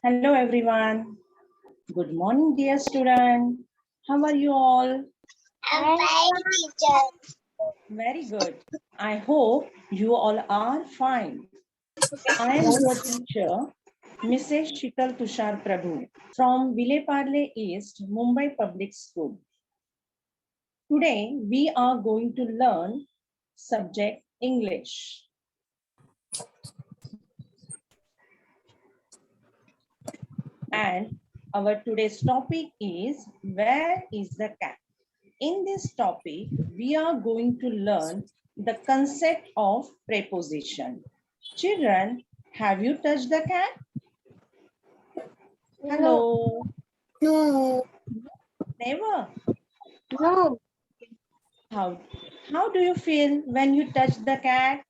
Hello everyone. Good morning dear student. How are you all? I'm fine, teacher. Very good. I hope you all are fine. I am your teacher, Mrs. Shikal Tushar Prabhu from Vile Parle East, Mumbai Public School. Today we are going to learn subject English. And our today's topic is where is the cat? In this topic, we are going to learn the concept of preposition. Children, have you touched the cat? Hello. No. Never. No. How do you feel when you touch the cat?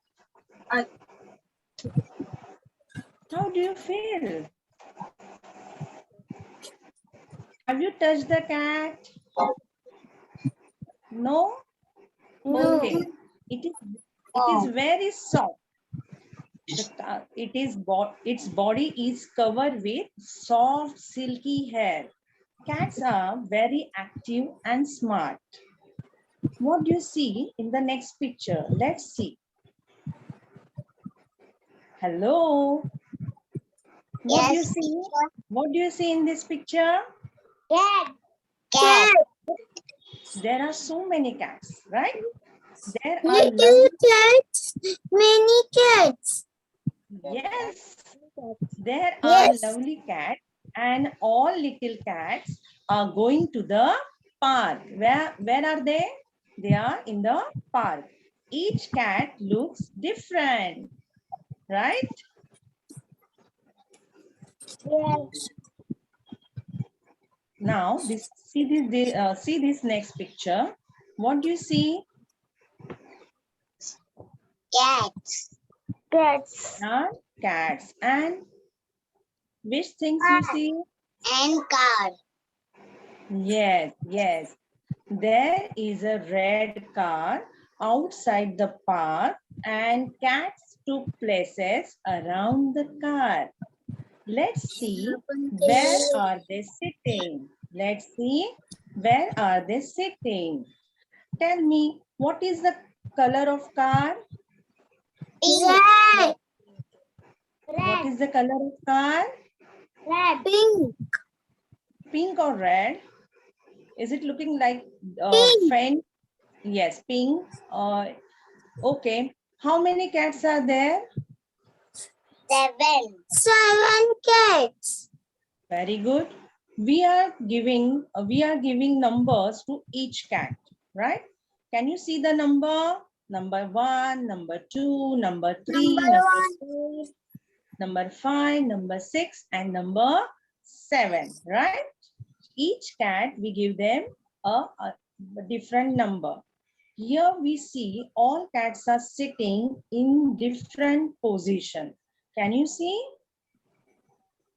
How do you feel? Have you touched the cat? No? Okay. It is very soft. Its body is covered with soft, silky hair. Cats are very active and smart. What do you see in the next picture? Let's see. Hello. What do you see? What do you see in this picture? Cat. Cat. There are so many cats, right? There are Little cats. Many cats. Yes. There are lovely cats, and all little cats are going to the park. Where are they? They are in the park. Each cat looks different, right? Yes. Now, see this next picture. What do you see? Cats. Cats. Cats. And which things you see? And car. Yes, yes. There is a red car outside the park and cats took places around the car. Let's see where are they sitting. Let's see where are they sitting. Tell me, what is the color of car? Red. What is the color of car? Red. Pink. Pink or red? Is it looking like faint? Yes, pink. Okay. How many cats are there? 7. 7 cats. Very good. We are giving numbers to each cat, right? Can you see the number? Number 1, number 2, number 3, number 4, number 5, number 6, and number 7, right? Each cat, we give them a different number. Here we see all cats are sitting in different position. Can you see?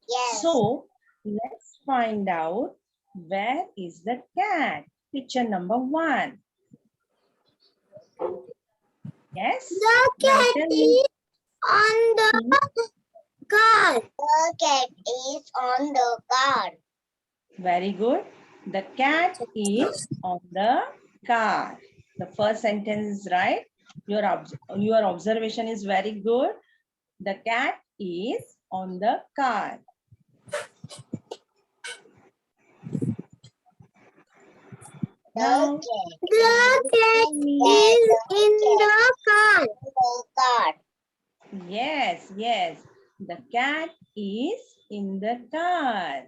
Yes. So let's find out where is the cat. Picture number 1. Yes? The cat is on the car. The cat is on the car. Very good. The cat is on the car. The first sentence is right. Your observation is very good. The cat is on the car. Now, the cat is in the car. Yes, yes. The cat is in the car.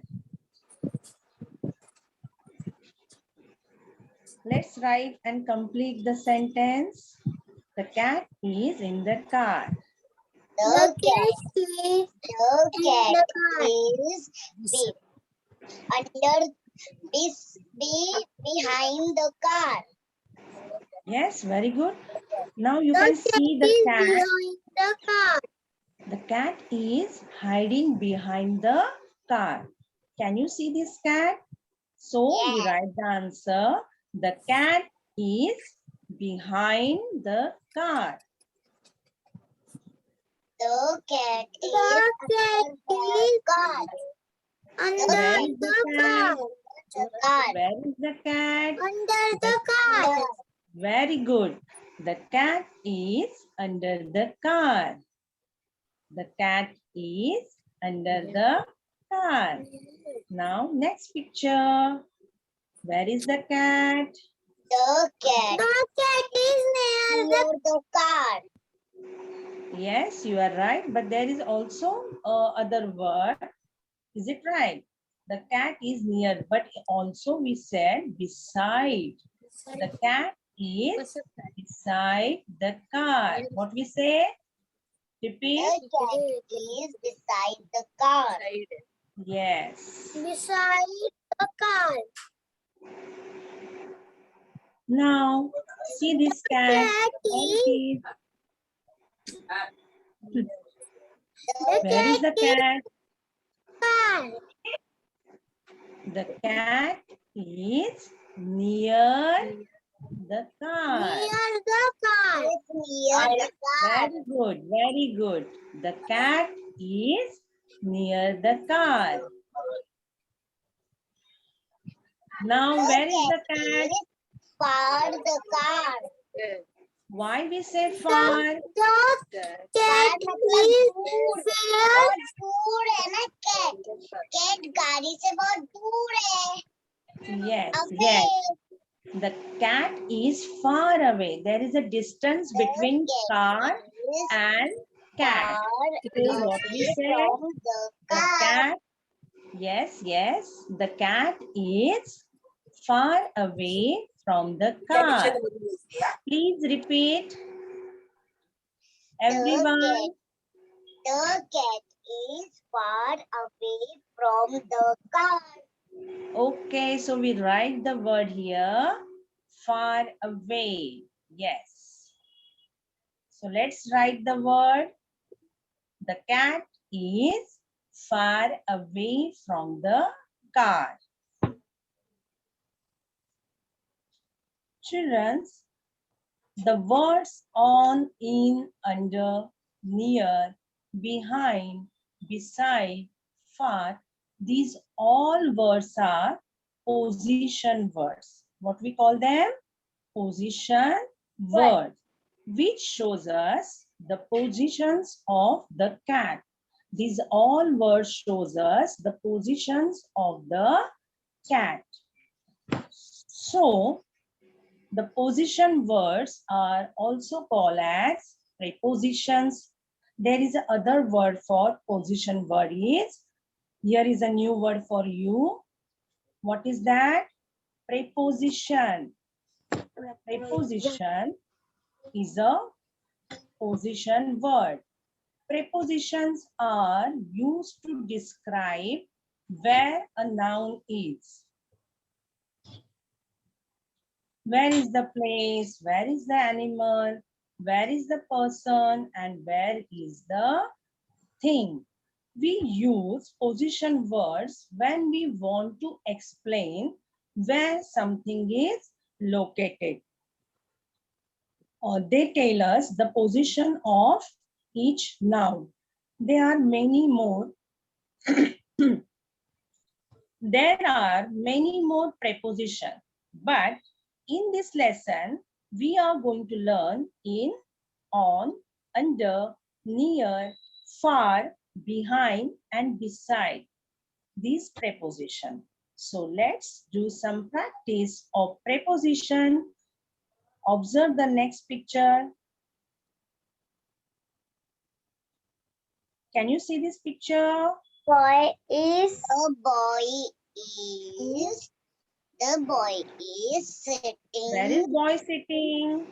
Let's write and complete the sentence. The cat is in the car. The cat is under behind the car. Yes, very good. Now you can see the cat. Behind the car. The cat is hiding behind the car. Can you see this cat? So we write the answer. The cat is behind the car. The cat is in the car. Under Where is the the cat? car. Where is the cat? Under the car. Very good. The cat is under the car. The cat is under the car. Now, next picture. Where is the cat? The cat. The cat is near the car. Yes, you are right. But there is also other word. Is it right? The cat is near, but also we said beside. The cat is beside the car. What we say? Repeat. The cat is beside the car. Yes. Beside the car. Now, see this cat. The Where is the cat? car. The cat is near the car. Near the car. Near the car. Very good, very good. The cat is near the car. Now, where is the cat? Far the car. Why we say far? The cat is बहुत दूर है ना cat. Cat गाड़ी से बहुत दूर है. Yes, yes. The cat is far away. There is a distance between car and cat. So what we say? The cat. Yes, yes. The cat is far away from the car. Please repeat. Everyone. The cat is far away from the car. Okay, so we write the word here. Far away. Yes. So let's write the word. The cat is far away from the car. Children, the words on, in, under, near, behind, beside, far, these all words are position words. What we call them? Position words, which shows us the positions of the cat. These all words shows us the positions of the cat. So, the position words are also called as prepositions. There is another word for position word is, here is a new word for you. What is that? Preposition. Preposition is a position word. Prepositions are used to describe where a noun is. Where is the place? Where is the animal? Where is the person? And where is the thing? We use position words when we want to explain where something is located. Or they tell us the position of each noun. There are many more. There are many more prepositions, but in this lesson, we are going to learn in, on, under, near, far, behind, and beside these prepositions. So let's do some practice of preposition. Observe the next picture. Can you see this picture? The boy is sitting. Where is boy sitting?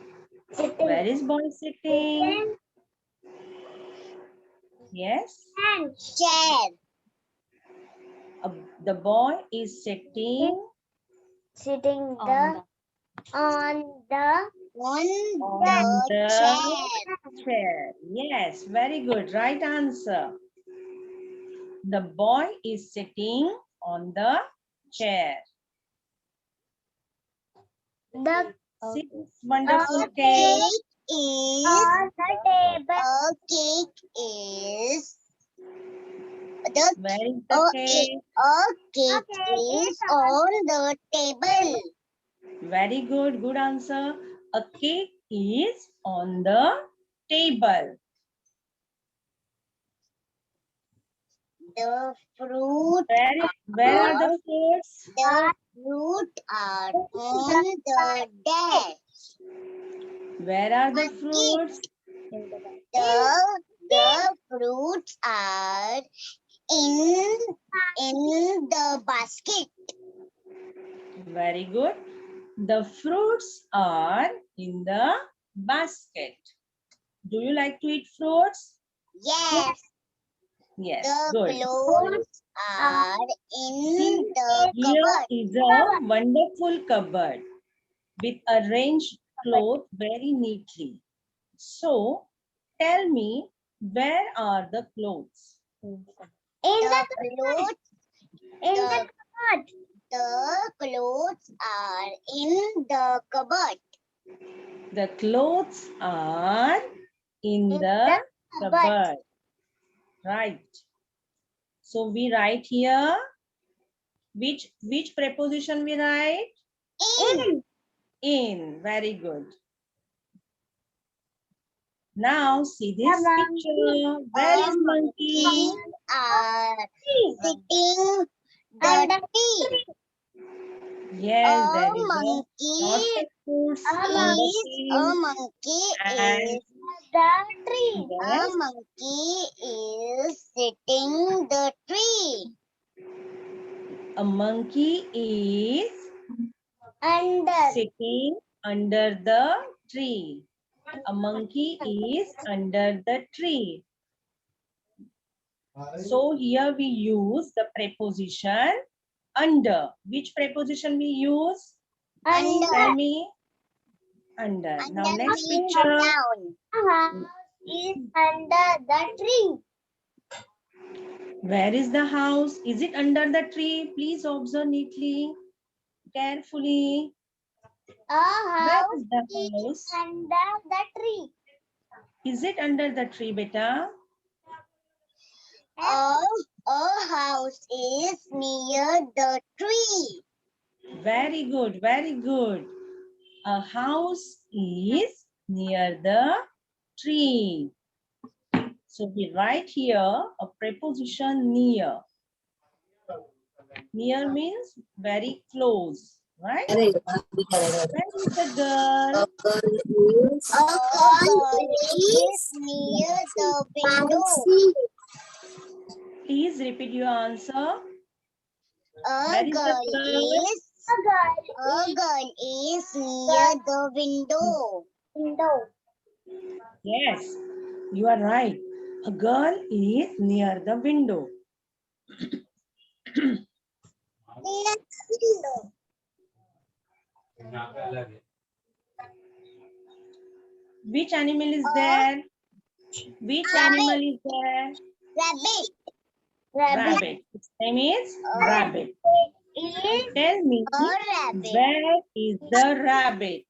Where is boy sitting? Yes. Chair. The boy is sitting on the chair. Yes, very good. Right answer. The boy is sitting on the chair. The Six wonderful cakes. on the table. A cake is Where is the cake? cake is on the table. Very good. Good answer. A cake is on the table. The fruit, Where are the fruits? the fruit are on the desk. Where are the fruits? The fruits are in the basket. Very good. The fruits are in the basket. Do you like to eat fruits? Yes. Yes, The good. clothes are in See, the here cupboard. is a wonderful cupboard with arranged clothes very neatly. So, tell me, where are the clothes? The clothes are in the cupboard. The clothes are in the cupboard. Right. So, we write here, which preposition we write? In. In. Very good. Now see this picture. Where is monkey? Monkeys are sitting the tree. Yes, there A is monkey lots of fruits on the tree. A monkey And is the tree. A yes, monkey is sitting the tree. a monkey is Under. sitting under the tree. A monkey is under the tree. So here we use the preposition under. Which preposition we use? Under. Tell me. Under. Now Under next means picture. down. House is under the tree. Where is the house? Is it under the tree? Please observe neatly, carefully. A Where house is the is house? under the tree. Is it under the tree, beta? A house is near the tree. Very good, very good. A house is near the tree. So we write here a preposition near. Near means very close, right? Where is the girl? A girl is near the window. Please repeat your answer. A Where is the girl girl? is near the window. Yes, you are right. A girl is near the window. Which animal is there? Which animal is there? Rabbit. Rabbit. Its name is rabbit. Is Tell me, a rabbit. where is the rabbit?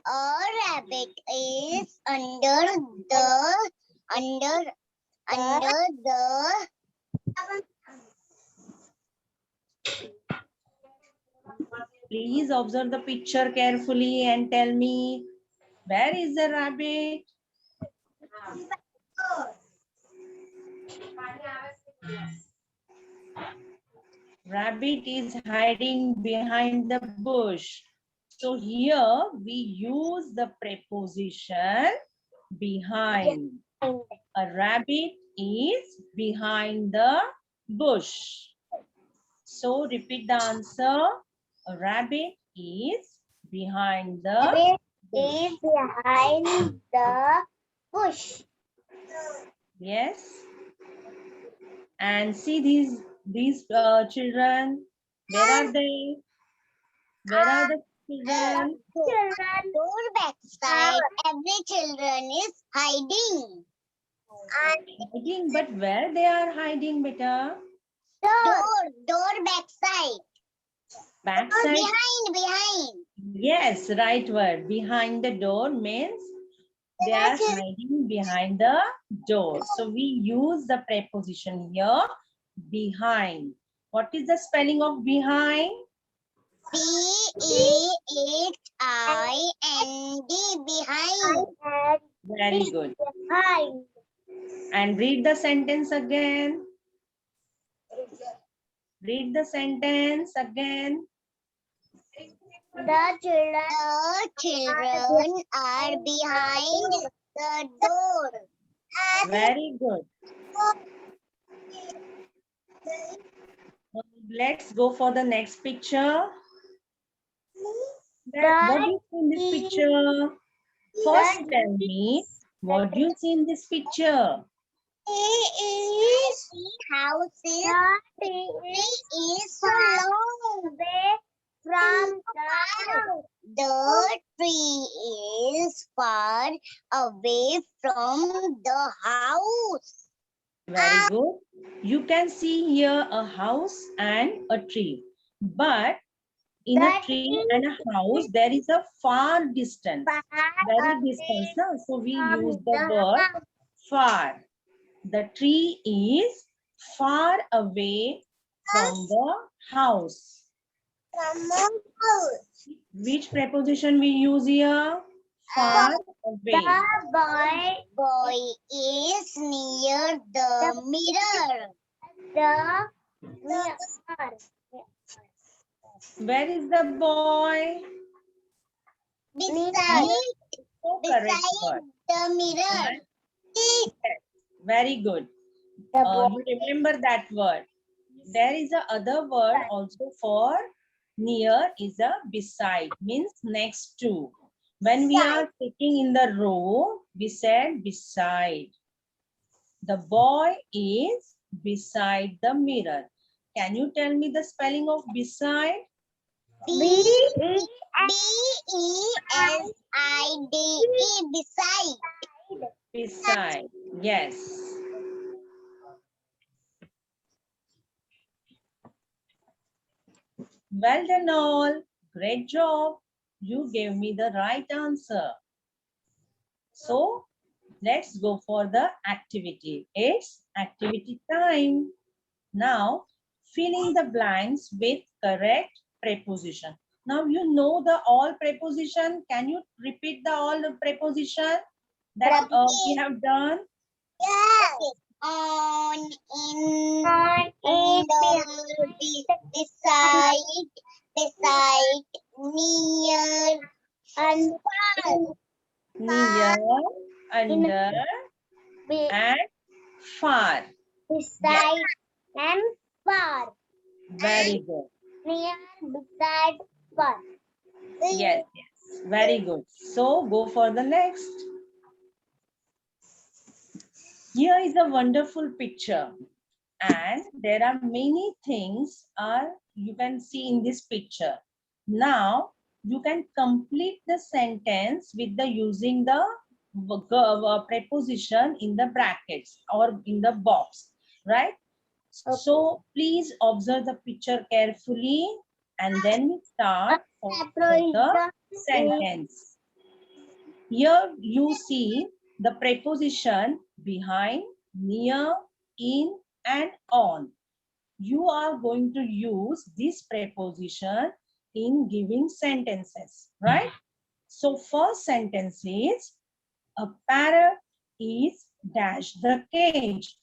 A rabbit is under the Please observe the picture carefully and tell me, where is the rabbit? Rabbit is hiding behind the bush. So here we use the preposition behind. A rabbit is behind the bush. So repeat the answer. A rabbit is behind the bush. is behind the bush. Yes. And see these children. Where are they? Where are the children? Door backside, every children is hiding. Hiding, but where they are hiding, beta? Door backside. Backside. Behind. Yes, right word. Behind the door means They are hiding behind the door. So we use the preposition here, behind. What is the spelling of behind? Behind. Behind. Very good. Behind. And read the sentence again. Read the sentence again. The children are behind the door. Very good. Let's go for the next picture. What do you see in this picture? First tell me, what do you see in this picture? Houses. The tree is so long away from the house. The tree is far away from the house. Very good. You can see here a house and a tree. But in a tree and a house, there is a far distance. Very distance. No? So we use the word far. The tree is far away from the house. Which preposition we use here? Far away. The boy is near the mirror. Where is the boy? Beside So correct word. the mirror. Yes. Very good. You remember that word. There is a other word also for near is a beside, means next to. When we are sitting in the row, we said beside. The boy is beside the mirror. Can you tell me the spelling of beside? B-E-S-I-D-E, beside. Beside. Yes. Well done all. Great job. You gave me the right answer. So let's go for the activity. It's activity time. Now fill in the blanks with correct preposition. Now you know the all preposition. Can you repeat the all preposition that we have done? Yes. On, in, beside, near, and far. Near, under, and far. Beside and far. Very good. Near, beside, far. Yes, yes. Very good. So go for the next. Here is a wonderful picture. And there are many things you can see in this picture. Now you can complete the sentence with the using the preposition in the brackets or in the box, right? Okay. So please observe the picture carefully and then we start with the sentence. Here you see the preposition behind, near, in, and on. You are going to use this preposition in giving sentences, right? So first sentence is, a parrot is dash the cage.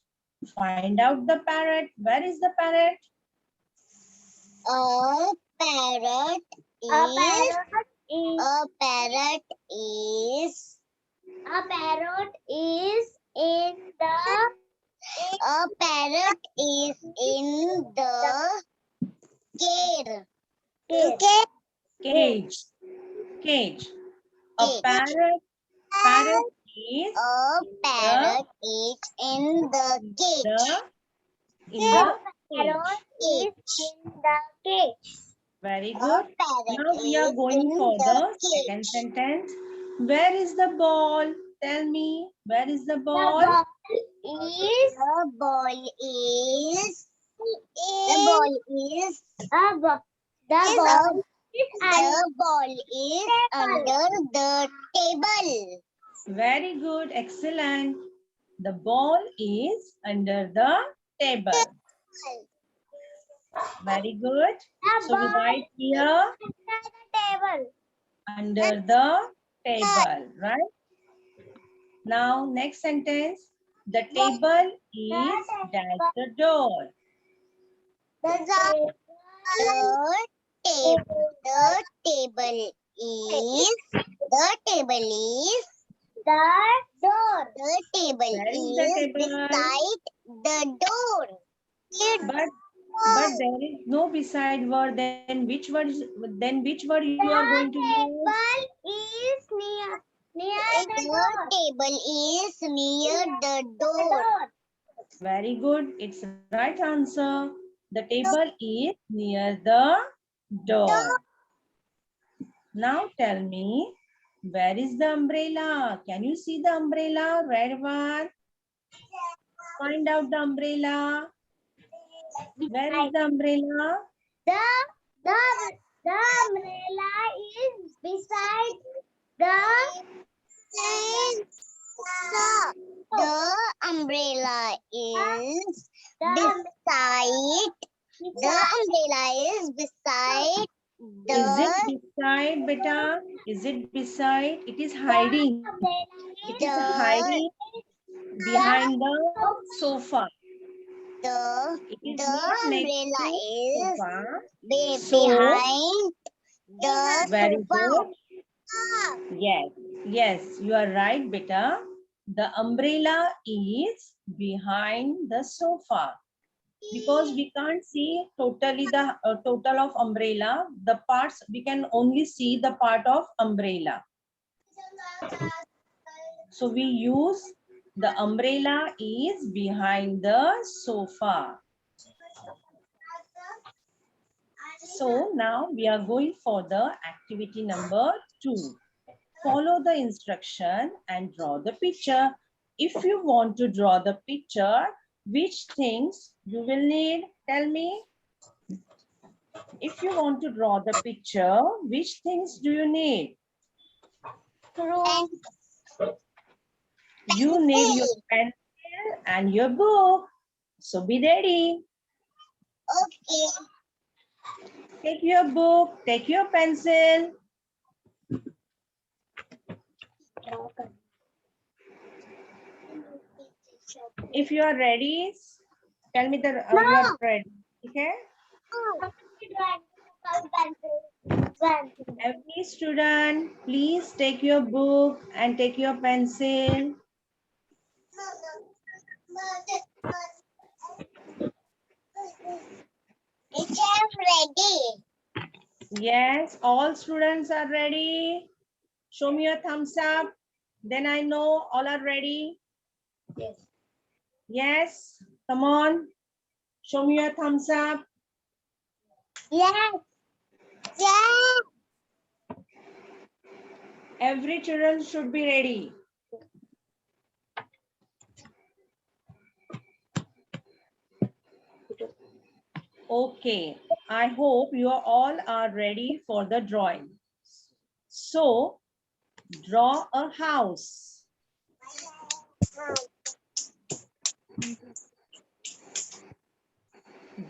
Find out the parrot. Where is the parrot? A parrot is in the Cage. Cage. A parrot is in the cage. in the cage. Very good. Now we are going for the second sentence. Where is the ball? Tell me, where is the ball? The ball is under the table. Very good. Excellent. The ball is under the table. Very good. So we write here under the table, right? Now, next sentence. The table is dash the door. The table is the door. The table Where is the is table? beside the door. But there is no beside word. Then which word you are going to use? Is near the table is near the door. Very good. It's right answer. The table is near the door. Now tell me, where is the umbrella? Can you see the umbrella? Red one. Find out the umbrella. Where is the umbrella? The umbrella is beside the the umbrella is beside the umbrella is beside Is it the beside, beta? Is it beside? It is hiding. It is hiding behind the sofa. It is not next umbrella to is sofa. So, behind the very sofa. good. Yes, yes, you are right, beta. The umbrella is behind the sofa because we can't see totally the total of umbrella. The parts we can only see the part of umbrella. So we use the umbrella is behind the sofa. So now we are going for the activity number 2. Follow the instruction and draw the picture. If you want to draw the picture, which things you will need? Tell me. If you want to draw the picture, which things do you need? You need your pencil and your book. So be ready. Okay. Take your book, take your pencil. If you are ready, tell me that you are ready. Okay? Every student, please take your book and take your pencil. I'm ready. Yes, all students are ready. Show me your thumbs up. Then I know all are ready. Yes. Yes, come on. Show me your thumbs up. Yes. Yes. Every children should be ready. Okay, I hope you all are ready for the drawing. So, draw a house.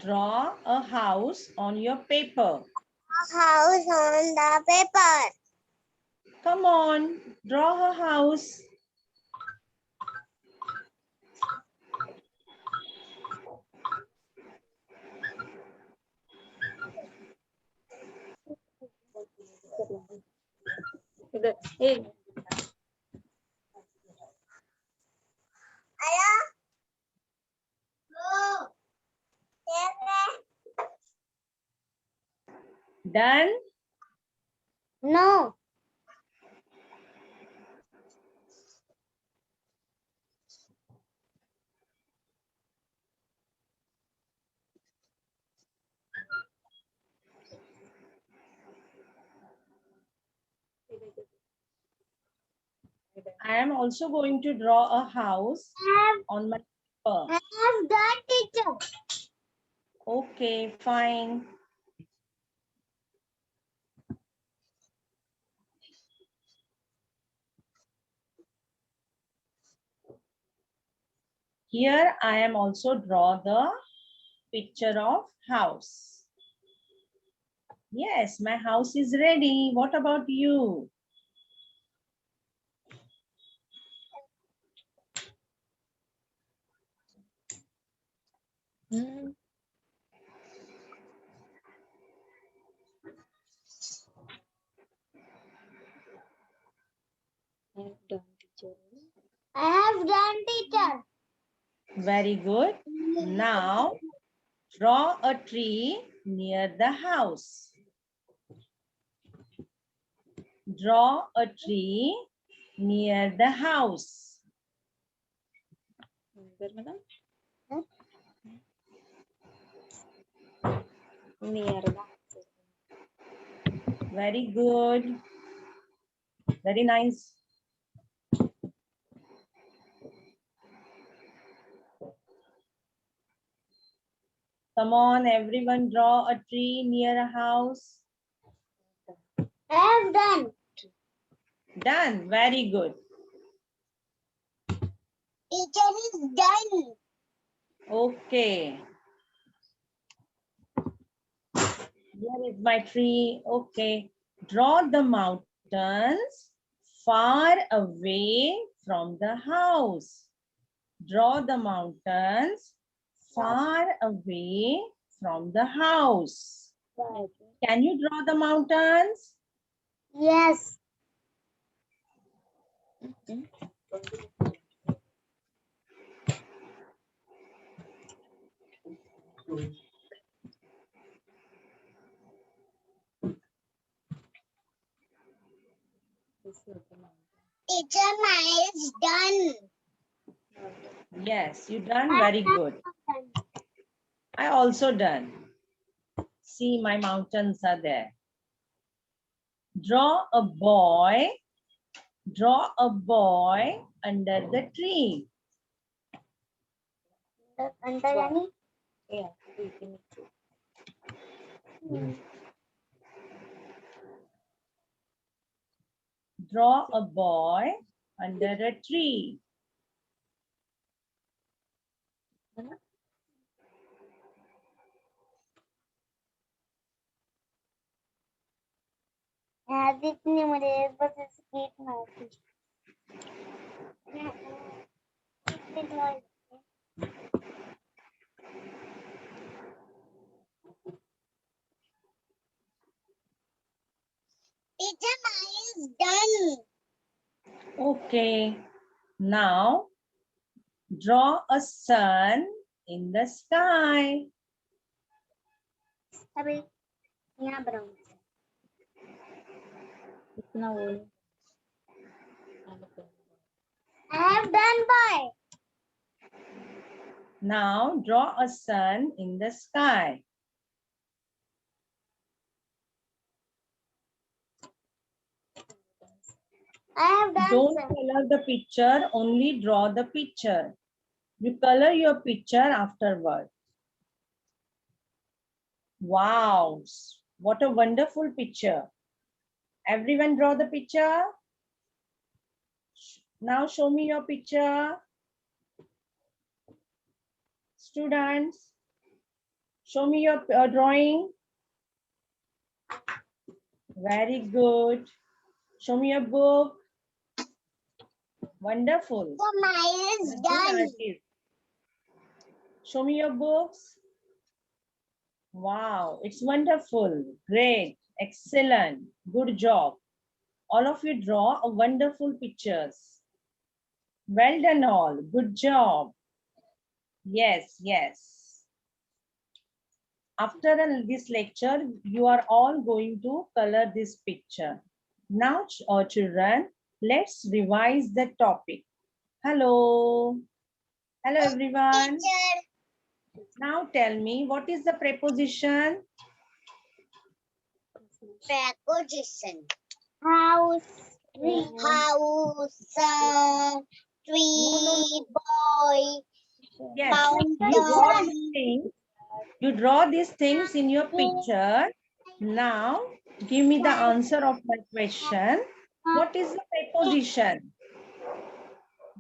Draw a house on your paper. House on the paper. Come on, draw a house. Done? No. I am also going to draw a house on my paper. I have done, teacher. Okay, fine. Here I am also draw the picture of house. Yes, my house is ready. What about you? I have done, teacher. Very good. Now draw a tree near the house. Draw a tree near the house. Near the Very good. Very nice. Come on, everyone, draw a tree near a house. I have done. Done. Very good. Teacher is done. Okay. Here is my tree. Okay. Draw the mountains far away from the house. Draw the mountains far away from the house. Can you draw the mountains? Yes. Teacher, mine is done. Yes, you done very good. I also done. See, my mountains are there. Draw a boy. Draw a boy under the tree. Under any? yeah, we can Draw a boy under a tree. Aditya मुझे एक बार skate मारती Teacher, mine is done. Okay. Now, draw a sun in the sky. अभी यहाँ बनाऊँ इतना वो I have done, boy. Now, draw a sun in the sky. I have done, Don't sir. color the picture, only draw the picture. You color your picture afterward. Wow, what a wonderful picture. Everyone draw the picture. Now show me your picture. Students, show me your drawing. Very good. Show me your book. Wonderful. So mine is Good done. artist. Show me your books. Wow, it's wonderful. Great. Excellent. Good job. All of you draw a wonderful pictures. Well done all. Good job. Yes, yes. After this lecture, you are all going to color this picture. Now, children, let's revise the topic. Hello. Hello, everyone. Teacher, Now tell me, what is the preposition? preposition. House, tree, house, tree, boy, Yes. mountain. You draw these things in your picture. Now, give me the answer of my question. What is the preposition?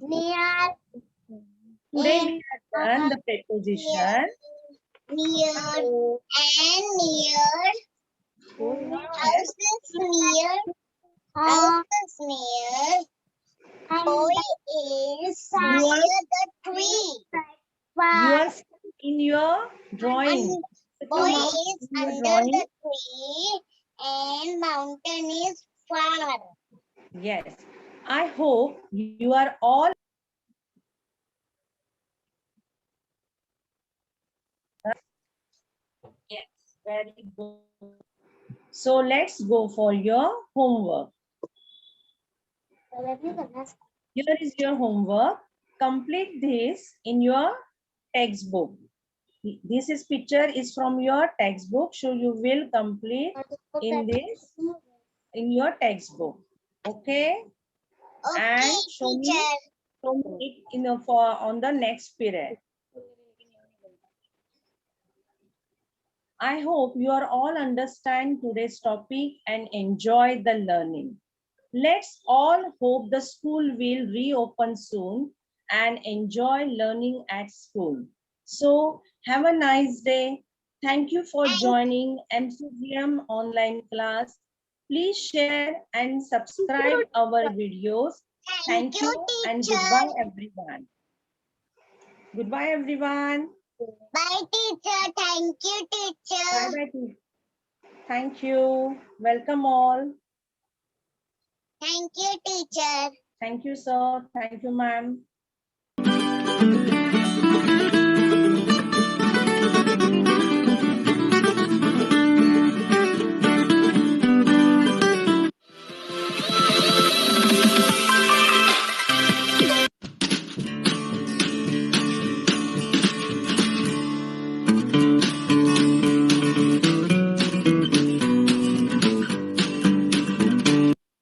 Near, Today And we have done the preposition. near and near. House is near. House is near. Boy is You are, near the tree. you are in your drawing. And Put boy your mouse is in your under drawing. the tree and mountain is far. Yes. I hope you are all yes, very good. So let's go for your homework. Here is your homework. Complete this in your textbook. This is picture is from your textbook, so you will complete in this in your textbook. Okay, Okay, and show me teacher. it in the for on the next period. I hope you are all understand today's topic and enjoy the learning. Let's all hope the school will reopen soon and enjoy learning at school. So have a nice day. Thank you for Thank, joining MCGM online class. Please share and subscribe our videos. thank Thank you, you and teacher. goodbye everyone. Goodbye everyone. Bye, teacher. Thank you, Bye teacher. bye. Thank you. Welcome all. Thank you, teacher. Thank you, sir. Thank you, ma'am.